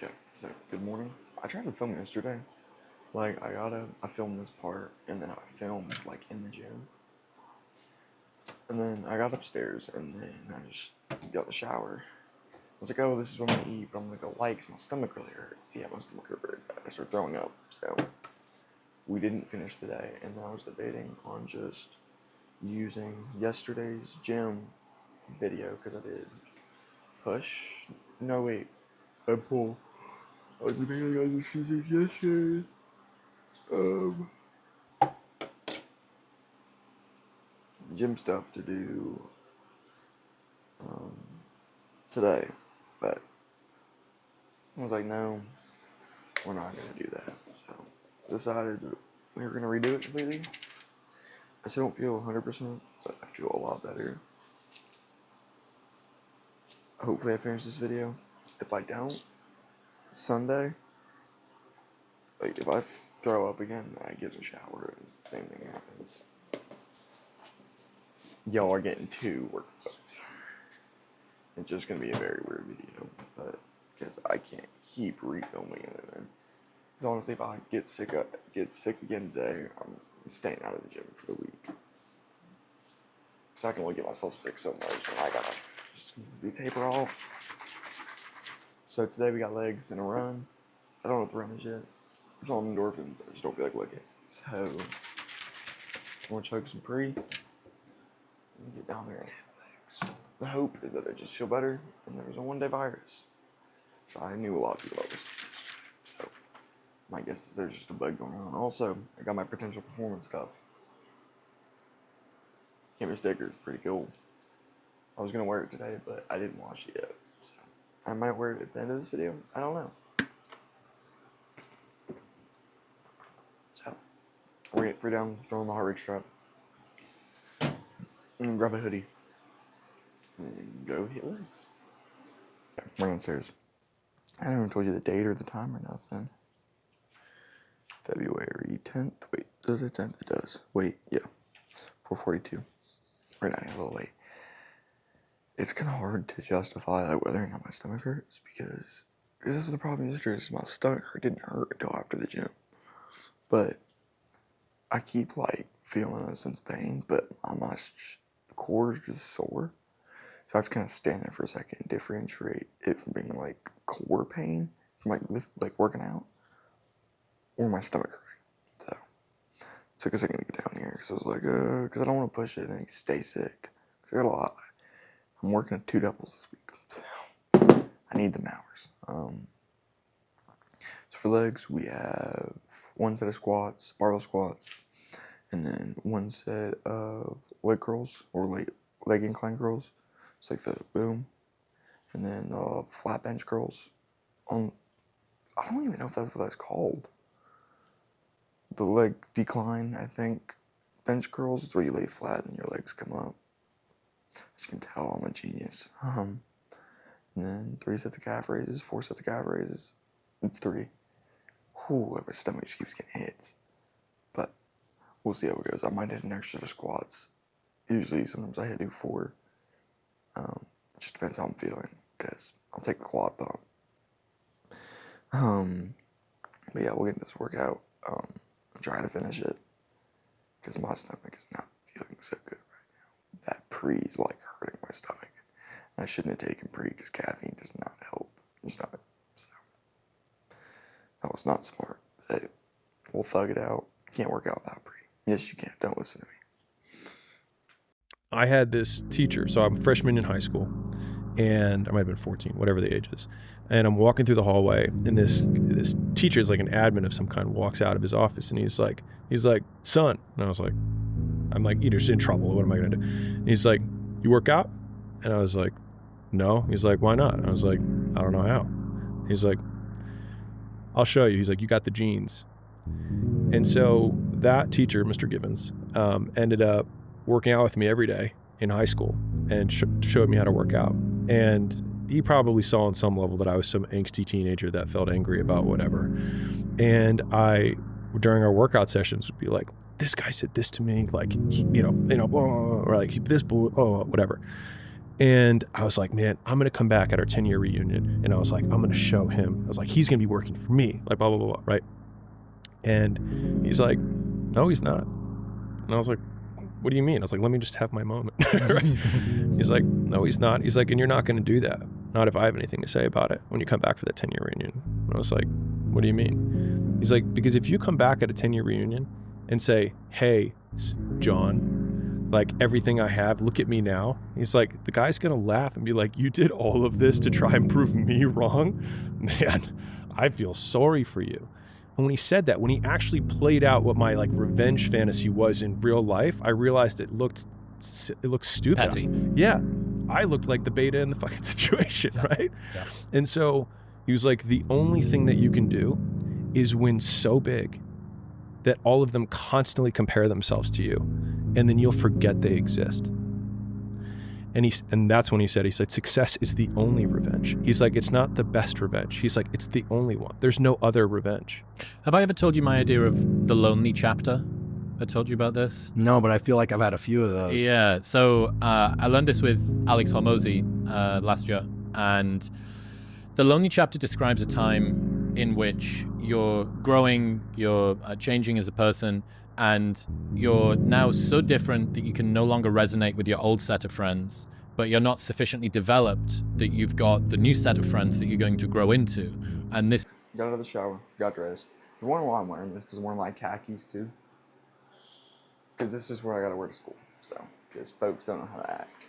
Okay, so good morning. I tried to film yesterday. I filmed this part and then I filmed like in the gym. And then I got upstairs and then I just got in the shower. I was like, oh, this is what I'm gonna eat, but I'm gonna go light 'cause my stomach really hurts. Yeah, my stomach hurt very bad. I started throwing up. So we didn't finish the day. And then I was debating on just using yesterday's gym video because I did push. No, wait. I pull. I was debating on just using yesterday. Gym stuff to do today, but I was like, no, we're not gonna do that. So decided we were gonna redo it completely. I still don't feel 100%, but I feel a lot better. Hopefully I finish this video. If I don't, Sunday, like if I throw up again, I get in the shower and it's the same thing happens. Y'all are getting 2 workouts. It's just gonna be a very weird video, but because I can't keep refilming it. Because honestly, if I get sick again today, I'm staying out of the gym for the week. Because I can only get myself sick so much, and I gotta just completely taper off. So today we got legs and a run. I don't know what the run is yet. It's all endorphins. I just don't feel like looking. So I'm gonna chug some pre. And get down there and hit legs. The hope is that I just feel better, and there was a 1-day virus. So I knew a lot of people that was sick yesterday. So my guess is there's just a bug going on. Also, I got my potential performance stuff. Came in stickers, pretty cool. I was gonna wear it today, but I didn't wash it yet. So I might wear it at the end of this video. I don't know. So we're down, throwing the heart rate strap. And grab a hoodie. And then go hit legs. Okay, we're downstairs. I haven't even told you the date or the time or nothing. February 10th. Wait, does it 10th? It does. Wait, yeah. 4:42. We're not a little late. It's kind of hard to justify like whether or not my stomach hurts because this is the problem yesterday. Is my stomach didn't hurt until after the gym, but I keep like feeling a sense of pain, but my core is just sore. So I have to kind of stand there for a second and differentiate it from being like core pain from like working out or my stomach hurting. So it took a second to get down here because I was like, because I don't want to push it and stay sick. I got a lot. I'm working at 2 doubles this week, so I need them hours. So for legs, we have 1 set of squats, barbell squats, and then 1 set of leg curls or leg incline curls. It's like the boom, and then flat bench curls. I don't even know if that's what that's called. The leg decline, I think. Bench curls, it's where you lay flat and your legs come up. As you can tell, I'm a genius. And then 3 sets of calf raises, 4 sets of calf raises. It's 3. Whew, my stomach just keeps getting hits. But we'll see how it goes. I might hit an extra to squats. Usually, sometimes I do 4. Just depends how I'm feeling, because I'll take the quad pump. But yeah, we'll get into this workout. I'm trying to finish it, because my stomach is not feeling so good right now. That pre's like hurting my stomach. I shouldn't have taken pre because caffeine does not help your stomach. So that was not smart. But hey, we'll thug it out. You can't work out without pre. Yes, you can. Don't listen to me. I had this teacher, so I'm a freshman in high school, and I might have been 14, whatever the age is. And I'm walking through the hallway, and this teacher is like an admin of some kind, walks out of his office, and he's like, son. And I was like, I'm like, you're just in trouble. What am I gonna do? And he's like, you work out? And I was like, no. He's like, why not? And I was like, I don't know how. He's like, I'll show you. He's like, you got the genes. And so that teacher, Mr. Givens, ended up working out with me every day in high school and showed me how to work out. And he probably saw on some level that I was some angsty teenager that felt angry about whatever. And during our workout sessions, would be like, this guy said this to me, like, or like this, whatever. And I was like, man, I'm going to come back at our 10-year reunion. And I was like, I'm going to show him. I was like, he's going to be working for me, like blah, blah, blah, blah, right? And he's like, no, he's not. And I was like, what do you mean? I was like, let me just have my moment. Right? He's like, no, he's not. He's like, and you're not going to do that. Not if I have anything to say about it when you come back for the 10-year reunion. And I was like, what do you mean? He's like, because if you come back at a 10-year reunion and say, hey, John, like everything I have, look at me now. He's like, the guy's going to laugh and be like, you did all of this to try and prove me wrong? Man, I feel sorry for you. And when he said that, when he actually played out what my like revenge fantasy was in real life, I realized it looked stupid. Petty. Yeah. I looked like the beta in the fucking situation, right? Yeah. And so he was like, the only thing that you can do is win so big that all of them constantly compare themselves to you, and then you'll forget they exist. And that's when he said, success is the only revenge. He's like, it's not the best revenge. He's like, it's the only one. There's no other revenge. Have I ever told you my idea of the lonely chapter? I told you about this? No, but I feel like I've had a few of those. Yeah, so I learned this with Alex Hormozy last year, and the lonely chapter describes a time in which you're growing, you're changing as a person, and you're now so different that you can no longer resonate with your old set of friends, but you're not sufficiently developed that you've got the new set of friends that you're going to grow into. And this... Got out of the shower, got dressed. You're wondering why I'm wearing this, because I'm wearing my khakis too. Because this is where I gotta wear to school. So, because folks don't know how to act.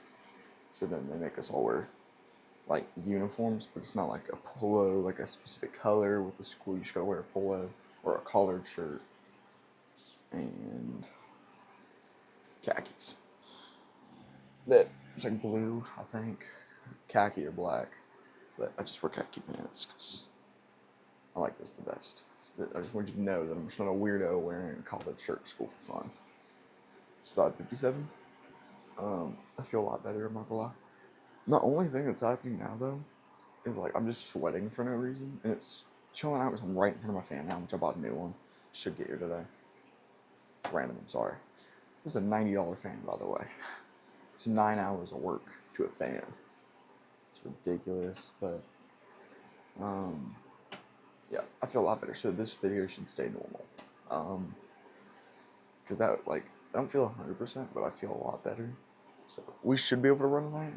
So then they make us all wear like uniforms, but it's not like a polo, like a specific color with the school. You just gotta wear a polo or a collared shirt and khakis. It's like blue, I think, khaki or black. But I just wear khaki pants because I like those the best. I just want you to know that I'm just not a weirdo wearing a collared shirt to school for fun. It's 5:57. I feel a lot better, I'm not gonna lie. The only thing that's happening now, though, is like I'm just sweating for no reason. And it's chilling out because I'm right in front of my fan now, which I bought a new one. Should get here today. It's random, I'm sorry. This is a $90 fan, by the way. It's 9 hours of work to a fan. It's ridiculous, but yeah, I feel a lot better. So this video should stay normal. Because I don't feel 100%, but I feel a lot better. So we should be able to run away.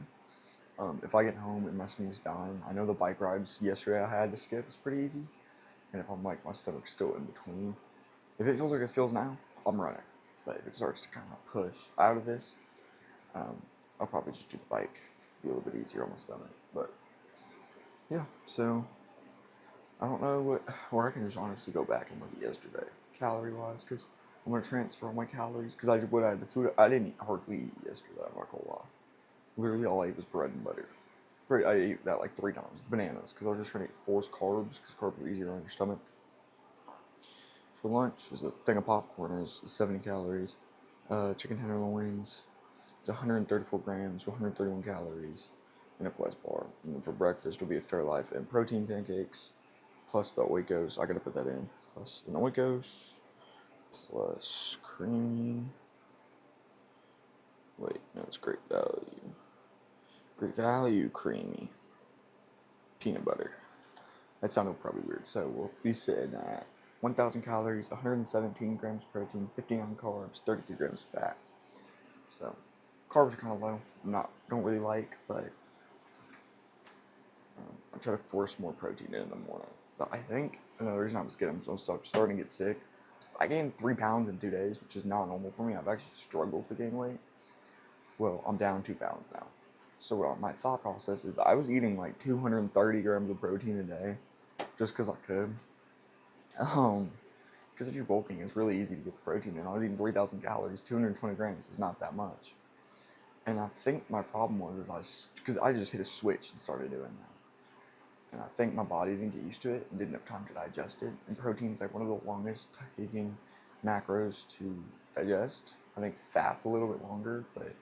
If I get home and my stomach's dying, I know the bike rides yesterday I had to skip is pretty easy. And if I'm like, my stomach's still in between, if it feels like it feels now, I'm running. But if it starts to kind of push out of this, I'll probably just do the bike. Be a little bit easier on my stomach. But yeah, so I don't know or I can just honestly go back and look at yesterday, calorie-wise, because I'm going to transfer all my calories, because I had the food, I didn't hardly eat yesterday, I'm not going to lie. Literally all I ate was bread and butter. I ate that like 3 times. Bananas, because I was just trying to eat forced carbs, because carbs are easier on your stomach. For lunch, there's a thing of popcorn, there's 70 calories. Chicken tenderloin wings, it's 134 grams, 131 calories, and a Quest bar. And then for breakfast, it'll be a Fairlife and protein pancakes, plus the Oikos, I gotta put that in, plus an Oikos, plus creamy, wait, no, it's Great Value creamy peanut butter. That sounded probably weird. So we'll be sitting at 1,000 calories, 117 grams of protein, 59 carbs, 33 grams of fat. So carbs are kind of low. Don't really like, but I try to force more protein in the morning. But I think another reason I'm starting to get sick. I gained 3 pounds in 2 days, which is not normal for me. I've actually struggled to gain weight. Well, I'm down 2 pounds now. So my thought process is I was eating like 230 grams of protein a day just because I could. Because if you're bulking, it's really easy to get the protein in. I was eating 3,000 calories, 220 grams is not that much. And I think my problem was because I just hit a switch and started doing that. And I think my body didn't get used to it and didn't have time to digest it. And protein's like one of the longest taking macros to digest. I think fat's a little bit longer, but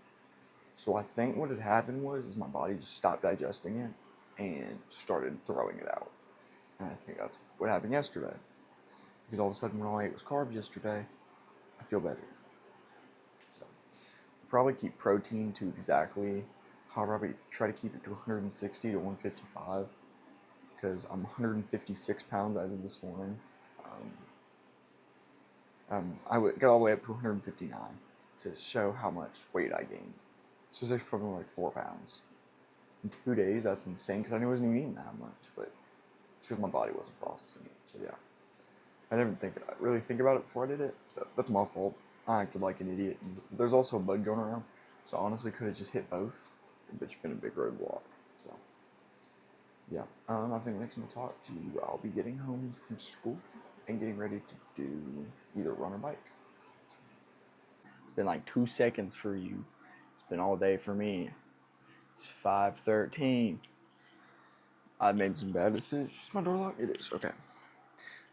so I think what had happened was my body just stopped digesting it and started throwing it out. And I think that's what happened yesterday. Because all of a sudden when all I ate was carbs yesterday, I feel better. So probably keep protein to exactly I'll probably try to keep it to 160 to 155 because I'm 156 pounds as of this morning. Got all the way up to 159 to show how much weight I gained. So it's probably like 4 pounds. In 2 days, that's insane because I wasn't even eating that much, but it's because my body wasn't processing it. So yeah, I didn't really think about it before I did it. So that's my fault. I acted like an idiot. And there's also a bug going around, so I honestly could have just hit both, but it's been a big roadblock. So yeah, I think next time I talk to you, I'll be getting home from school and getting ready to do either run or bike. It's been like 2 seconds for you. It's been all day for me. It's 5:13. I made some bad decisions. Is my door locked? It is. Okay.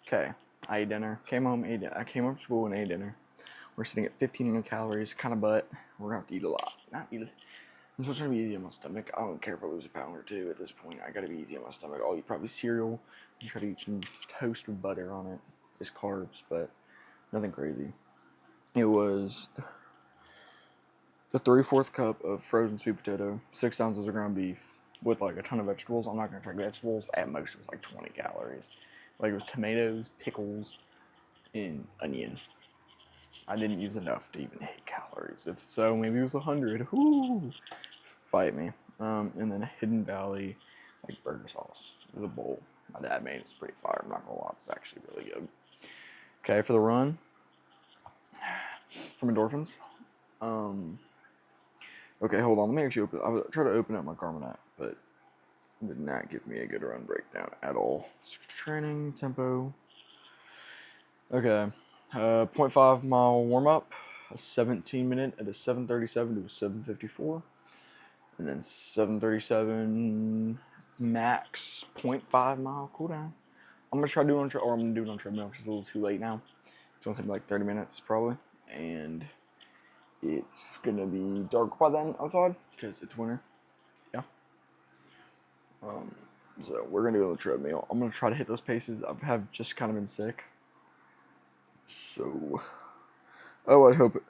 Okay. I ate dinner. Came home, ate dinner. I came home from school and ate dinner. We're sitting at 1,500 calories, kind of butt. We're gonna have to eat a lot. Not eat. I'm still trying to be easy on my stomach. I don't care if I lose a pound or two at this point. I gotta be easy on my stomach. I'll eat probably cereal and try to eat some toast with butter on it. Just carbs, but nothing crazy. It was the 3/4 cup of frozen sweet potato, 6 ounces of ground beef with like a ton of vegetables. I'm not gonna try vegetables. At most, it was like 20 calories. Like it was tomatoes, pickles, and onion. I didn't use enough to even hit calories. If so, maybe it was 100. Whoo! Fight me. And then a Hidden Valley, like burger sauce. It was a bowl. My dad made it. It's pretty fire. I'm not gonna lie. It's actually really good. Okay, for the run from Endorphins. Okay, hold on. Let me actually open. I was trying to open up my Garmin app, but it did not give me a good run breakdown at all. Training tempo. Okay, 0.5 mile warm up, a 17-minute at a 7:37 to a 7:54, and then 7:37 max 0.5 mile cooldown. I'm gonna try doing I'm gonna do it on treadmill because it's a little too late now. It's gonna take me like 30 minutes probably, and it's gonna be dark by then outside because it's winter. Yeah. So we're gonna do it on the treadmill. I'm gonna try to hit those paces. I have just kind of been sick. So, oh, I hope it.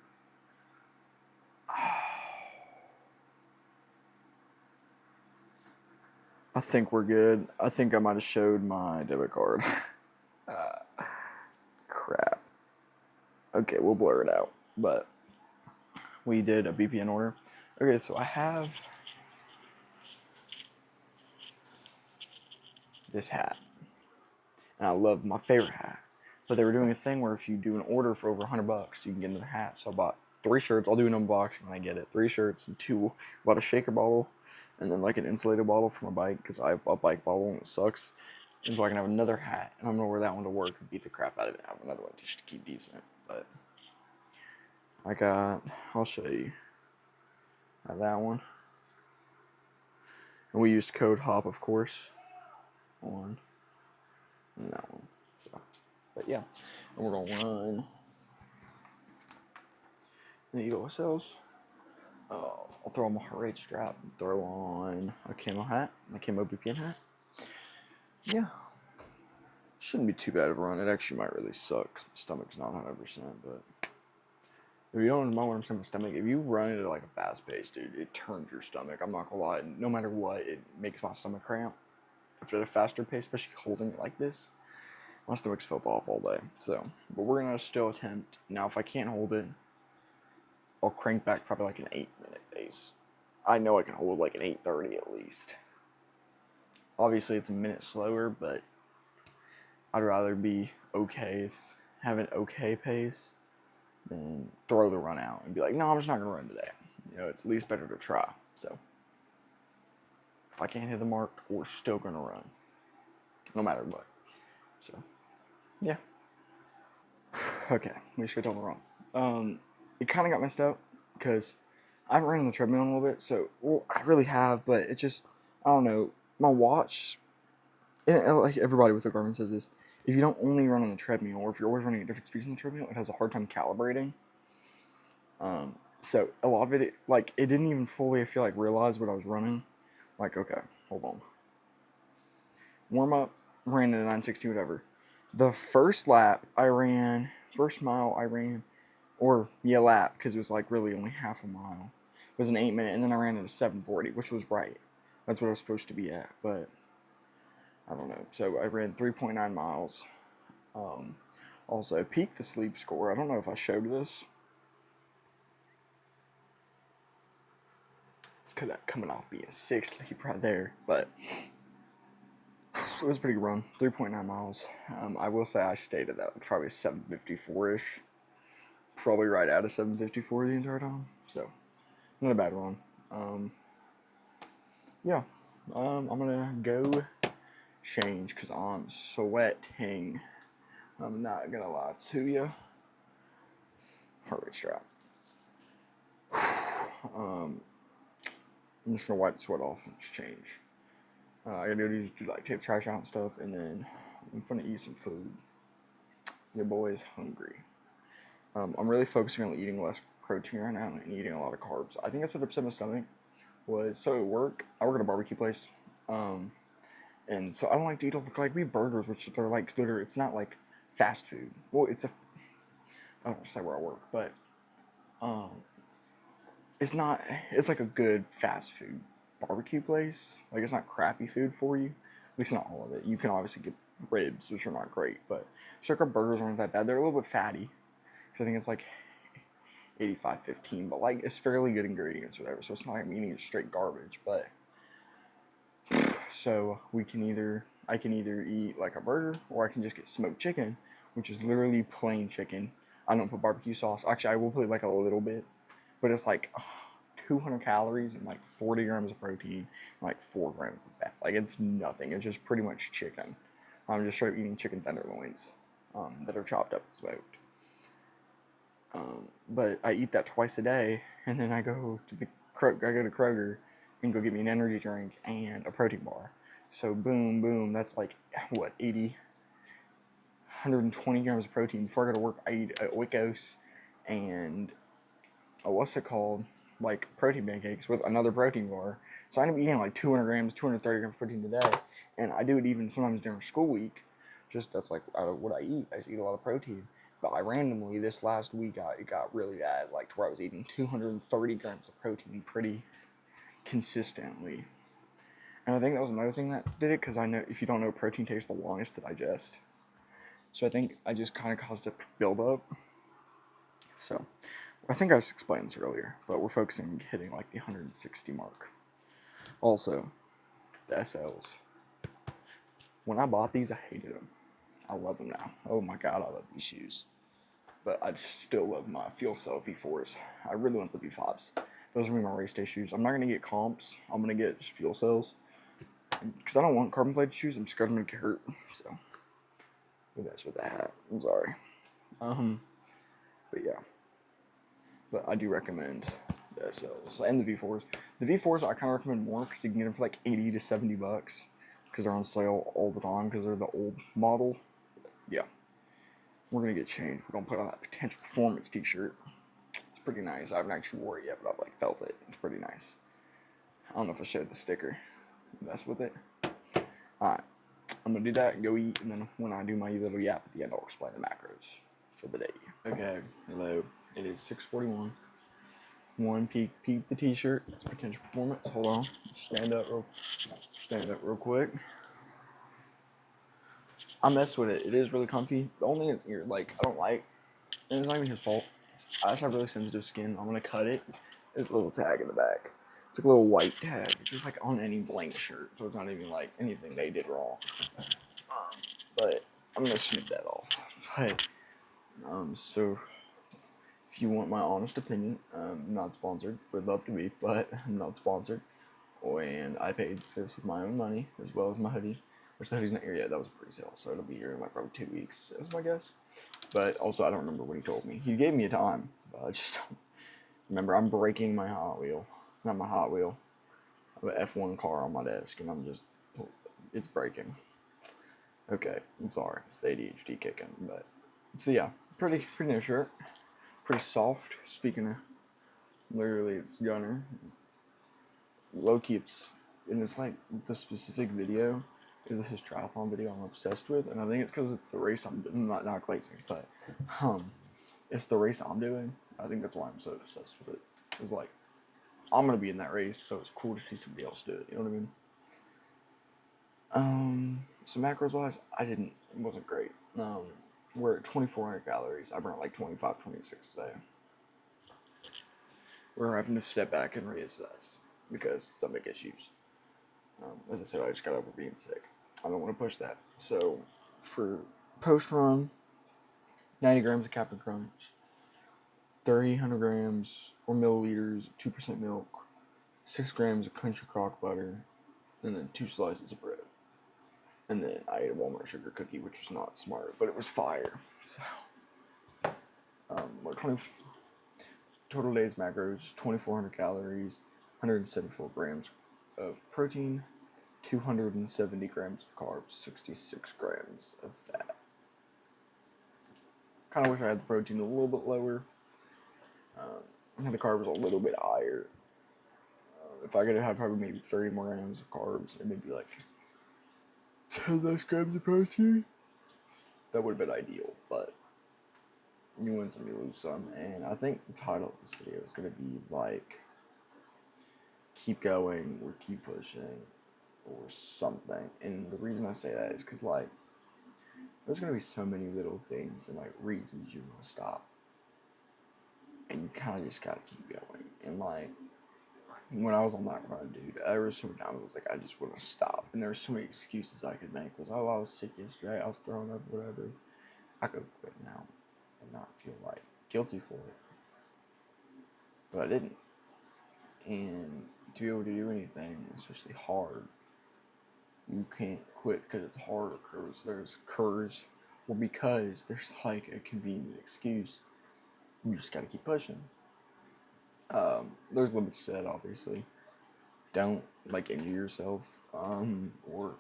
I think we're good. I think I might have showed my debit card. Crap. Okay, we'll blur it out. But we did a BPN order. Okay, so I have this hat. And I love my favorite hat. But they were doing a thing where if you do an order for over $100, you can get another hat. So I bought 3 shirts. I'll do an unboxing when I get it. 3 shirts and 2. Bought a shaker bottle and then like an insulated bottle for my bike because I have a bike bottle and it sucks. And so I can have another hat and I'm gonna wear that one to work and beat the crap out of it. I have another one just to keep decent. But I'll show you. I have that one. And we used code HOP, of course, on that one. So, but yeah, and we're gonna run the Eagle cells. I'll throw on my heart rate strap, throw on a camo hat, a camo BPN hat. Yeah, shouldn't be too bad of a run. It actually might really suck 'cause my stomach's not 100%, but if you don't mind what I'm saying, my stomach, if you run it at like a fast pace, dude, it turns your stomach. I'm not gonna lie, no matter what, it makes my stomach cramp. If at a faster pace, especially holding it like this, my stomach's felt off all day. So, but we're gonna still attempt. Now, if I can't hold it, I'll crank back probably like an 8-minute pace. I know I can hold like an 8:30 at least. Obviously, it's a minute slower, but I'd rather be okay, have an okay pace, than throw the run out and be like, no, I'm just not gonna run today. You know, it's at least better to try. So, if I can't hit the mark, we're still gonna run, no matter what. So, yeah. Okay, we should go wrong. It kind of got messed up because I haven't ran on the treadmill in a little bit. So, well, I really have, but it just, I don't know. My watch, and like everybody with a Garmin says this, if you don't only run on the treadmill, or if you're always running at different speeds on the treadmill, it has a hard time calibrating. So a lot of it, like, it didn't even fully, I feel like, realize what I was running. Like, okay, hold on. Warm up, ran at a 960, whatever. The first lap I ran, first mile I ran, or yeah, lap, because it was like really only half a mile. was an 8 minute, and then I ran at a 7:40, which was right. That's what I was supposed to be at, but I don't know. So I ran 3.9 miles. Also, I peaked the sleep score. I don't know if I showed this. It's because that coming off being sick sleep right there, but it was a pretty good run. 3.9 miles. I will say I stayed at that probably 7:54-ish. Probably right out of 7:54 the entire time. So, not a bad run. Yeah. I'm gonna go change because I'm sweating. I'm not gonna lie to you. Heart rate strap. I'm just gonna wipe the sweat off and just change. I gotta do like take the trash out and stuff, and then I'm gonna eat some food. Your boy is hungry. I'm really focusing on eating less protein right now and eating a lot of carbs. I think that's what upset my stomach was. So at work, I work at a barbecue place, and so I don't like to eat all the like we eat burgers, which they're like it's not like fast food. Well, I don't want to say where I work, but it's not. It's like a good fast food barbecue place. Like it's not crappy food for you. At least not all of it. You can obviously get ribs, which are not great, but circa burgers aren't that bad. They're a little bit fatty. I think it's like 85-15, but like it's fairly good ingredients or whatever. So it's not like I'm eating straight garbage. But so I can either eat like a burger or I can just get smoked chicken, which is literally plain chicken. I don't put barbecue sauce. Actually, I will put like a little bit, but it's like 200 calories and like 40 grams of protein, and like 4 grams of fat. Like it's nothing. It's just pretty much chicken. I'm just straight eating chicken tenderloins that are chopped up and smoked. But I eat that twice a day, and then I go to Kroger and go get me an energy drink and a protein bar. So boom, that's like what 120 grams of protein. Before I go to work, I eat a Oikos and what's it called, like protein pancakes with another protein bar. So I end up eating like 200 grams, 230 grams of protein a day, and I do it even sometimes during school week. Just that's like what I eat. I just eat a lot of protein. But I randomly, this last week, it got really bad, like to where I was eating 230 grams of protein pretty consistently. And I think that was another thing that did it, because I know if you don't know, protein takes the longest to digest. So I think I just kind of caused a buildup. So I think I explained this earlier, but we're focusing on hitting like the 160 mark. Also, the SLs. When I bought these, I hated them. I love them now. Oh my god, I love these shoes. But I still love my FuelCell V4s. I really want the V5s. Those are gonna be my race day shoes. I'm not gonna get comps. I'm gonna get just FuelCells. Because I don't want carbon plated shoes. I'm scared I'm gonna get hurt. So, who knows with that? I'm sorry. But yeah. But I do recommend the SLs and the V4s. The V4s I kind of recommend more because you can get them for like 80 to 70 bucks. Because they're on sale all the time because they're the old model. Yeah. We're going to get changed. We're going to put on that Potential Performance t-shirt. It's pretty nice. I haven't actually wore it yet, but I've like felt it. It's pretty nice. I don't know if I showed the sticker. Mess with it. Alright. I'm going to do that and go eat. And then when I do my little yap at the end, I'll explain the macros for the day. Okay. Hello. It is 6:41. One peep the t-shirt. It's Potential Performance. Hold on. Stand up real quick. I mess with it. It is really comfy. The only thing it's like I don't like, and it's not even his fault. I just have really sensitive skin. I'm gonna cut it. There's a little tag in the back. It's like a little white tag. It's just like on any blank shirt, so it's not even like anything they did wrong. But I'm gonna snip that off. But so if you want my honest opinion, not sponsored. Would love to be, but I'm not sponsored. And I paid for this with my own money as well as my hoodie. Which the hoodie's not here yet. That was a pre-sale, so it'll be here in like probably 2 weeks. That was my guess. But also, I don't remember what he told me. He gave me a time, but I just don't remember. I'm breaking my Hot Wheel. Not my Hot Wheel. I have an F1 car on my desk, and it's breaking. Okay, I'm sorry. It's the ADHD kicking, but so yeah, pretty nice shirt. Pretty soft. Speaking of, literally, it's Gunner. Low keeps, and it's like the specific video is his triathlon video I'm obsessed with, and I think it's because it's the race I'm doing, not Clayton, but it's the race I'm doing. I think that's why I'm so obsessed with it. It's like I'm gonna be in that race, so it's cool to see somebody else do it. You know what I mean? So macros wise, it wasn't great. We're at 2,400 calories. I burnt like 25, 26 today. We're having to step back and reassess because stomach issues. As I said, I just got over being sick. I don't want to push that. So for post run, 90 grams of Captain Crunch, 300 grams or milliliters of 2% milk, 6 grams of Country Crock butter, and then 2 slices of bread. And then I ate a walnut sugar cookie, which was not smart, but it was fire. So, what 20 total day's macros: 2,400 calories, 174 grams of protein, 270 grams of carbs, 66 grams of fat. Kind of wish I had the protein a little bit lower. The carbs a little bit higher. If I could have probably maybe 30 more grams of carbs and maybe like 10 less grams of protein, that would have been ideal. But you win some, you lose some. And I think the title of this video is going to be like, keep going or keep pushing or something. And the reason I say that is because like, there's going to be so many little things and like reasons you will stop. And you kind of just got to keep going. And like, when I was on that run, dude, there was so many times I was like, I just want to stop. And there were so many excuses I could make. I was sick yesterday, I was throwing up, whatever. I could quit now and not feel like guilty for it. But I didn't. And to be able to do anything, especially hard, you can't quit because it's hard or because there's like a convenient excuse. You just gotta keep pushing. There's limits to that, obviously. Don't like injure yourself, or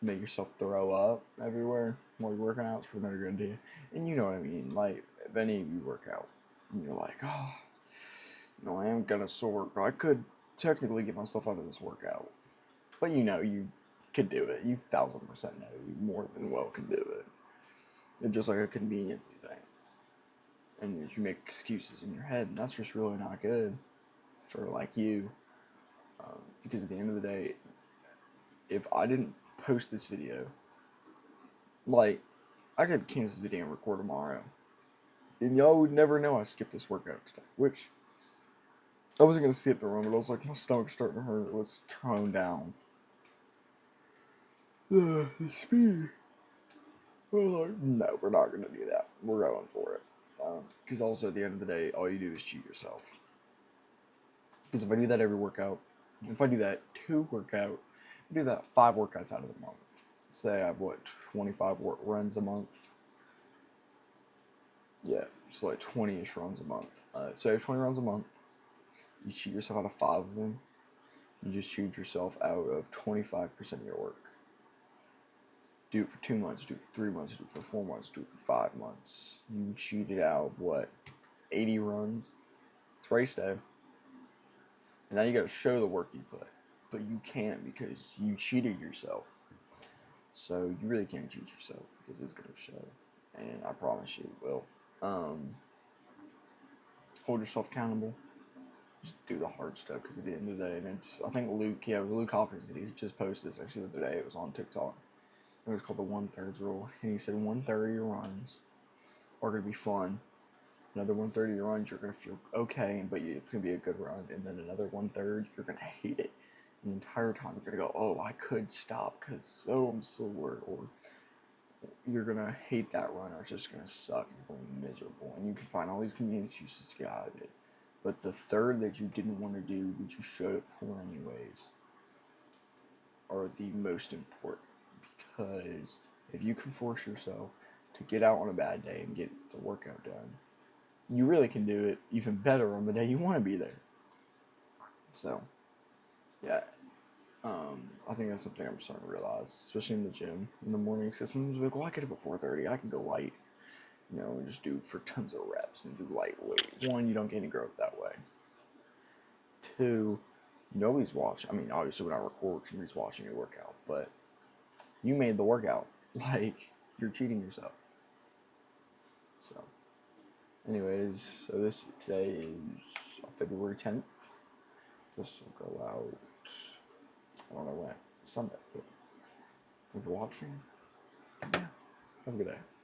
make yourself throw up everywhere while you're working out. It's probably not a good idea. And you know what I mean. Like, if any of you work out and you're like, oh, I am gonna sore. I could technically get myself out of this workout, but you could do it. You 1,000% know you more than well can do it. It's just like a convenience thing. And you make excuses in your head, and that's just really not good for like you. Because at the end of the day, if I didn't post this video, like, I could cancel this video and record tomorrow, and y'all would never know I skipped this workout today. Which I wasn't gonna skip the run, but I was like, my stomach's starting to hurt. Let's tone down the speed. I was like, no, we're not gonna do that. We're going for it. Because also at the end of the day, all you do is cheat yourself. Because if I do that every workout, if I do that 5 workouts out of the month. Say I have 25 runs a month. Yeah, so like 20-ish runs a month. So I have 20 runs a month. You cheat yourself out of 5 of them. You just cheat yourself out of 25% of your work. Do it for 2 months, do it for 3 months, do it for 4 months, do it for 5 months. You cheated out, 80 runs? It's race day. And now you gotta show the work you put. But you can't because you cheated yourself. So you really can't cheat yourself because it's gonna show. And I promise you it will. Hold yourself accountable. Just do the hard stuff because at the end of the day, and I think it was Luke Hopkins video. He just posted this actually the other day. It was on TikTok. It was called the 1/3 rule. And he said 1/3 of your runs are gonna be fun. Another 1/3 of your runs, you're going to feel okay, but it's going to be a good run. And then another 1/3, you're going to hate it. The entire time, you're going to go, oh, I could stop because, I'm sore. Or you're going to hate that run, or it's just going to suck. You're going to be miserable. And you can find all these convenient excuses to get out of it. But the third that you didn't want to do, but you showed up for anyways, are the most important. Because if you can force yourself to get out on a bad day and get the workout done, you really can do it even better on the day you want to be there. So, yeah, I think that's something I'm starting to realize, especially in the gym in the mornings. Because sometimes I'm like, well, I get up at 4:30. I can go light, and just do for tons of reps and do lightweight. 1, you don't get any growth that way. 2, nobody's watching. I mean, obviously when I record, somebody's watching your workout, but you made the workout. Like, you're cheating yourself. So. Anyways, so today is February 10th, This will go out, I don't know when, Sunday. But thank you for watching. Yeah, have a good day.